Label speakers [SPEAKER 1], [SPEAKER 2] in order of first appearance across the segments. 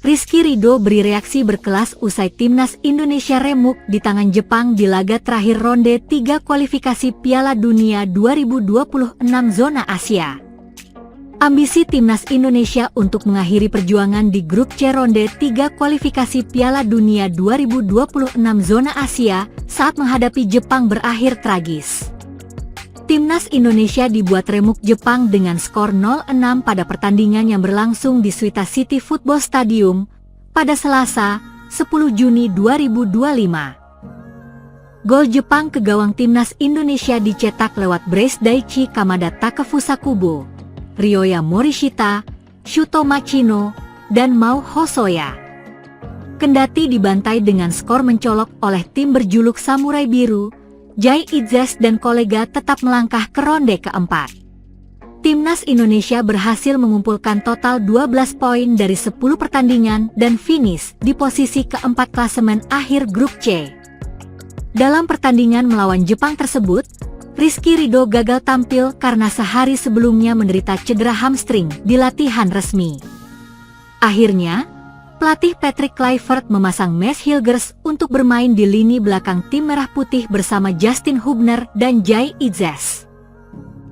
[SPEAKER 1] Rizky Ridho beri reaksi berkelas usai timnas Indonesia remuk di tangan Jepang di laga terakhir ronde 3 kualifikasi Piala Dunia 2026 zona Asia. Ambisi timnas Indonesia untuk mengakhiri perjuangan di grup C ronde 3 kualifikasi Piala Dunia 2026 zona Asia saat menghadapi Jepang berakhir tragis. Timnas Indonesia dibuat remuk Jepang dengan skor 0-6 pada pertandingan yang berlangsung di Suita City Football Stadium pada Selasa, 10 Juni 2025. Gol Jepang ke gawang timnas Indonesia dicetak lewat brace Daichi Kamada Takefusa-Kubo, Ryoya Morishita, Shuto Machino, dan Mao Hosoya. Kendati dibantai dengan skor mencolok oleh tim berjuluk Samurai Biru, Jai Idzes dan kolega tetap melangkah ke ronde keempat. Timnas Indonesia berhasil mengumpulkan total 12 poin dari 10 pertandingan dan finish di posisi keempat klasemen akhir grup C. Dalam pertandingan melawan Jepang tersebut, Rizky Ridho gagal tampil karena sehari sebelumnya menderita cedera hamstring di latihan resmi. Akhirnya, pelatih Patrick Kluivert memasang Mads Hilgers untuk bermain di lini belakang tim Merah Putih bersama Justin Hubner dan Jai Idzes.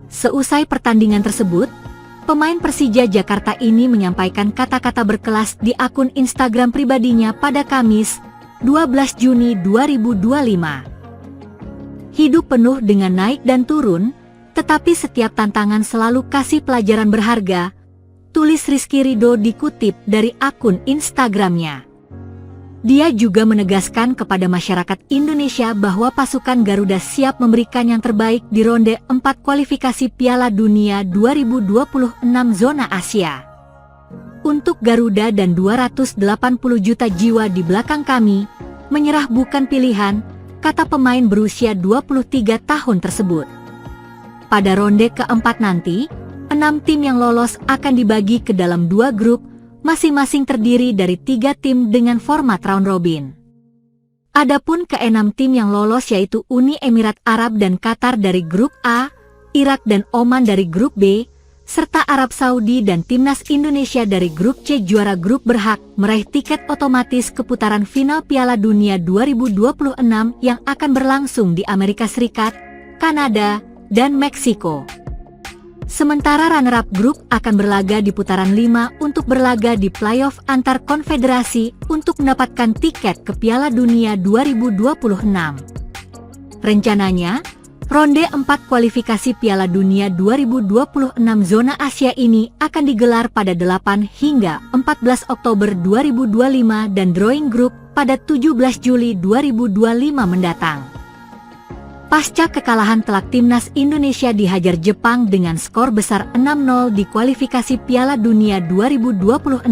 [SPEAKER 1] Seusai pertandingan tersebut, pemain Persija Jakarta ini menyampaikan kata-kata berkelas di akun Instagram pribadinya pada Kamis, 12 Juni 2025. Hidup penuh dengan naik dan turun, tetapi setiap tantangan selalu kasih pelajaran berharga, tulis Rizky Ridho dikutip dari akun Instagramnya. Dia juga menegaskan kepada masyarakat Indonesia bahwa pasukan Garuda siap memberikan yang terbaik di ronde 4 kualifikasi Piala Dunia 2026 zona Asia. Untuk Garuda dan 280 juta jiwa di belakang kami, menyerah bukan pilihan, kata pemain berusia 23 tahun tersebut. Pada ronde keempat nanti, 6 tim yang lolos akan dibagi ke dalam 2 grup, masing-masing terdiri dari 3 tim dengan format round robin. Adapun ke-6 tim yang lolos yaitu Uni Emirat Arab dan Qatar dari grup A, Irak dan Oman dari grup B, serta Arab Saudi dan timnas Indonesia dari grup C juara grup berhak meraih tiket otomatis ke putaran final Piala Dunia 2026 yang akan berlangsung di Amerika Serikat, Kanada, dan Meksiko. Sementara runner-up grup akan berlaga di putaran 5 untuk berlaga di playoff antar konfederasi untuk mendapatkan tiket ke Piala Dunia 2026. Rencananya, ronde 4 kualifikasi Piala Dunia 2026 zona Asia ini akan digelar pada 8 hingga 14 Oktober 2025 dan drawing grup pada 17 Juli 2025 mendatang. Pasca kekalahan telak timnas Indonesia dihajar Jepang dengan skor besar 6-0 di kualifikasi Piala Dunia 2026,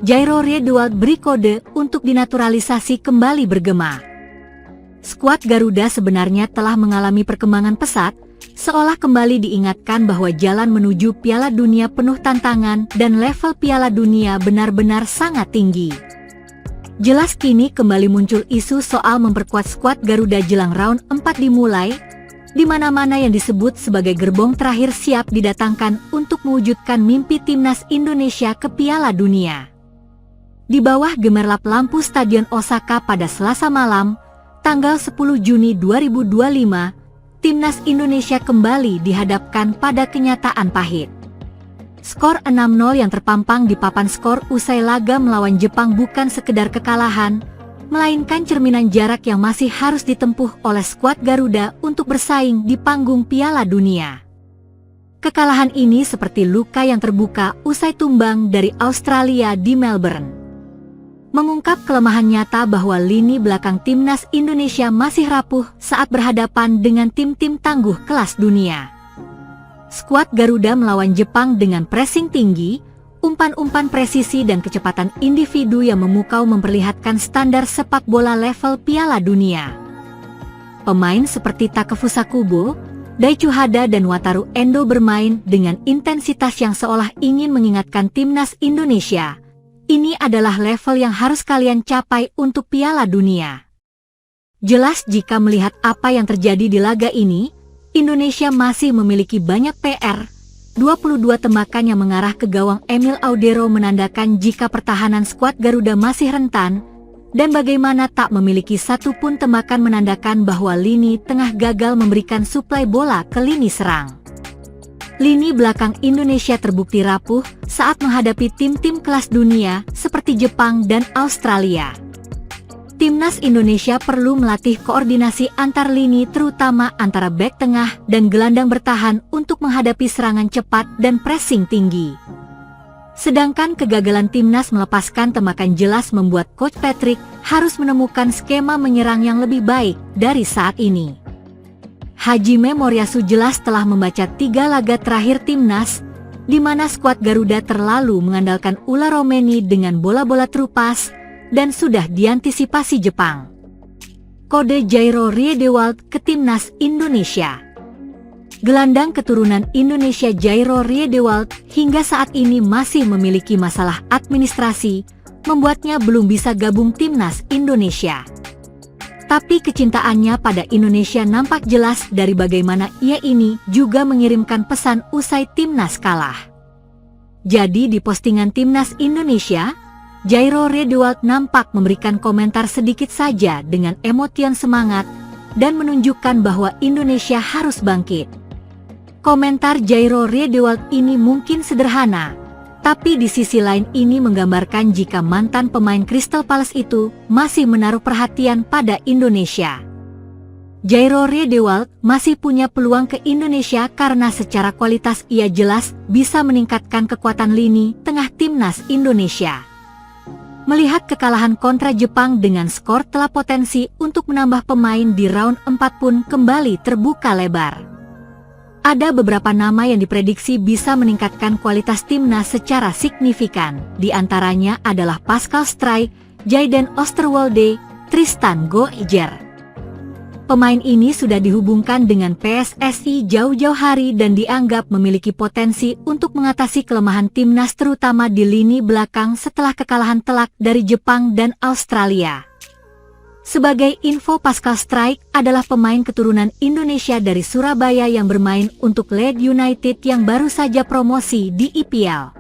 [SPEAKER 1] Jairo Riedewald beri kode untuk dinaturalisasi kembali bergema. Skuad Garuda sebenarnya telah mengalami perkembangan pesat, seolah kembali diingatkan bahwa jalan menuju Piala Dunia penuh tantangan dan level Piala Dunia benar-benar sangat tinggi. Jelas kini kembali muncul isu soal memperkuat skuad Garuda jelang round 4 dimulai, di mana-mana yang disebut sebagai gerbong terakhir siap didatangkan untuk mewujudkan mimpi timnas Indonesia ke Piala Dunia. Di bawah gemerlap lampu Stadion Osaka pada Selasa malam, tanggal 10 Juni 2025, timnas Indonesia kembali dihadapkan pada kenyataan pahit. Skor 6-0 yang terpampang di papan skor usai laga melawan Jepang bukan sekedar kekalahan, melainkan cerminan jarak yang masih harus ditempuh oleh skuad Garuda untuk bersaing di panggung Piala Dunia. Kekalahan ini seperti luka yang terbuka usai tumbang dari Australia di Melbourne. Mengungkap kelemahan nyata bahwa lini belakang timnas Indonesia masih rapuh saat berhadapan dengan tim-tim tangguh kelas dunia. Skuad Garuda melawan Jepang dengan pressing tinggi, umpan-umpan presisi dan kecepatan individu yang memukau memperlihatkan standar sepak bola level Piala Dunia. Pemain seperti Takefusa-Kubo, Daichi Hada dan Wataru Endo bermain dengan intensitas yang seolah ingin mengingatkan timnas Indonesia. Ini adalah level yang harus kalian capai untuk Piala Dunia. Jelas jika melihat apa yang terjadi di laga ini, Indonesia masih memiliki banyak PR, 22 tembakan yang mengarah ke gawang Emil Audero menandakan jika pertahanan skuad Garuda masih rentan, dan bagaimana tak memiliki satupun tembakan menandakan bahwa lini tengah gagal memberikan suplai bola ke lini serang. Lini belakang Indonesia terbukti rapuh saat menghadapi tim-tim kelas dunia seperti Jepang dan Australia. Timnas Indonesia perlu melatih koordinasi antar lini terutama antara bek tengah dan gelandang bertahan untuk menghadapi serangan cepat dan pressing tinggi. Sedangkan kegagalan timnas melepaskan tembakan jelas membuat Coach Patrick harus menemukan skema menyerang yang lebih baik dari saat ini. Hajime Moriyasu jelas telah membaca 3 laga terakhir timnas, di mana skuad Garuda terlalu mengandalkan ulah Romeni dengan bola-bola terupas, dan sudah diantisipasi Jepang. Kode Jairo Riedewald ke timnas Indonesia. Gelandang keturunan Indonesia Jairo Riedewald hingga saat ini masih memiliki masalah administrasi, membuatnya belum bisa gabung timnas Indonesia. Tapi kecintaannya pada Indonesia nampak jelas dari bagaimana ia ini juga mengirimkan pesan usai timnas kalah. Jadi di postingan timnas Indonesia, Jairo Riedewald nampak memberikan komentar sedikit saja dengan emotian semangat dan menunjukkan bahwa Indonesia harus bangkit. Komentar Jairo Riedewald ini mungkin sederhana, tapi di sisi lain ini menggambarkan jika mantan pemain Crystal Palace itu masih menaruh perhatian pada Indonesia. Jairo Riedewald masih punya peluang ke Indonesia karena secara kualitas ia jelas bisa meningkatkan kekuatan lini tengah timnas Indonesia. Melihat kekalahan kontra Jepang dengan skor telah potensi untuk menambah pemain di round 4 pun kembali terbuka lebar. Ada beberapa nama yang diprediksi bisa meningkatkan kualitas timnas secara signifikan, di antaranya adalah Pascal Struijk, Jayden Oosterwolde, Tristan Goijer. Pemain ini sudah dihubungkan dengan PSSI jauh-jauh hari dan dianggap memiliki potensi untuk mengatasi kelemahan timnas terutama di lini belakang setelah kekalahan telak dari Jepang dan Australia. Sebagai info, Pascal Struijk adalah pemain keturunan Indonesia dari Surabaya yang bermain untuk Leeds United yang baru saja promosi di IPL.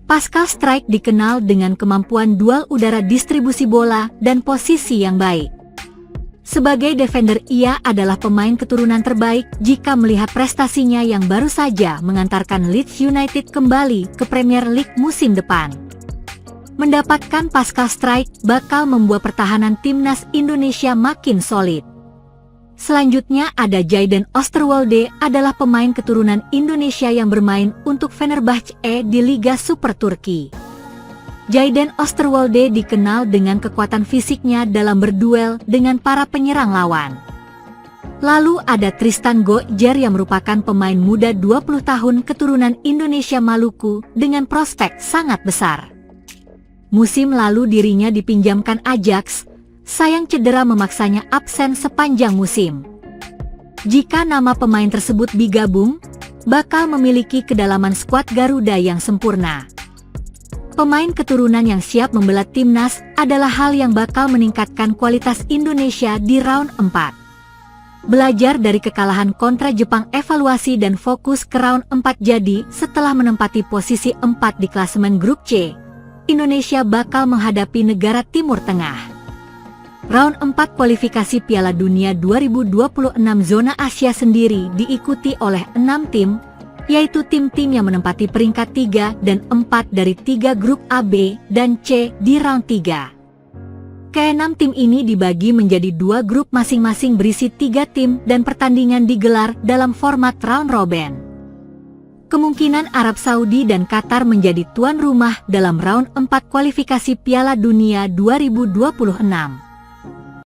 [SPEAKER 1] Pascal Struijk dikenal dengan kemampuan dual udara distribusi bola dan posisi yang baik. Sebagai defender ia adalah pemain keturunan terbaik jika melihat prestasinya yang baru saja mengantarkan Leeds United kembali ke Premier League musim depan. Mendapatkan Pascal Struijk bakal membuat pertahanan timnas Indonesia makin solid. Selanjutnya ada Jayden Oosterwolde adalah pemain keturunan Indonesia yang bermain untuk Fenerbahce di Liga Super Turki. Jayden Oosterwolde dikenal dengan kekuatan fisiknya dalam berduel dengan para penyerang lawan. Lalu ada Tristan Goijer yang merupakan pemain muda 20 tahun keturunan Indonesia Maluku dengan prospek sangat besar. Musim lalu dirinya dipinjamkan Ajax, sayang cedera memaksanya absen sepanjang musim. Jika nama pemain tersebut digabung, bakal memiliki kedalaman skuad Garuda yang sempurna. Pemain keturunan yang siap membela timnas adalah hal yang bakal meningkatkan kualitas Indonesia di round 4. Belajar dari kekalahan kontra Jepang, evaluasi dan fokus ke round 4 jadi setelah menempati posisi 4 di klasemen grup C, Indonesia bakal menghadapi negara Timur Tengah. Round 4 kualifikasi Piala Dunia 2026 zona Asia sendiri diikuti oleh 6 tim, yaitu tim-tim yang menempati peringkat 3 dan 4 dari 3 grup A, B, dan C di round 3. Ke-6 tim ini dibagi menjadi 2 grup masing-masing berisi 3 tim dan pertandingan digelar dalam format round robin. Kemungkinan Arab Saudi dan Qatar menjadi tuan rumah dalam round 4 kualifikasi Piala Dunia 2026.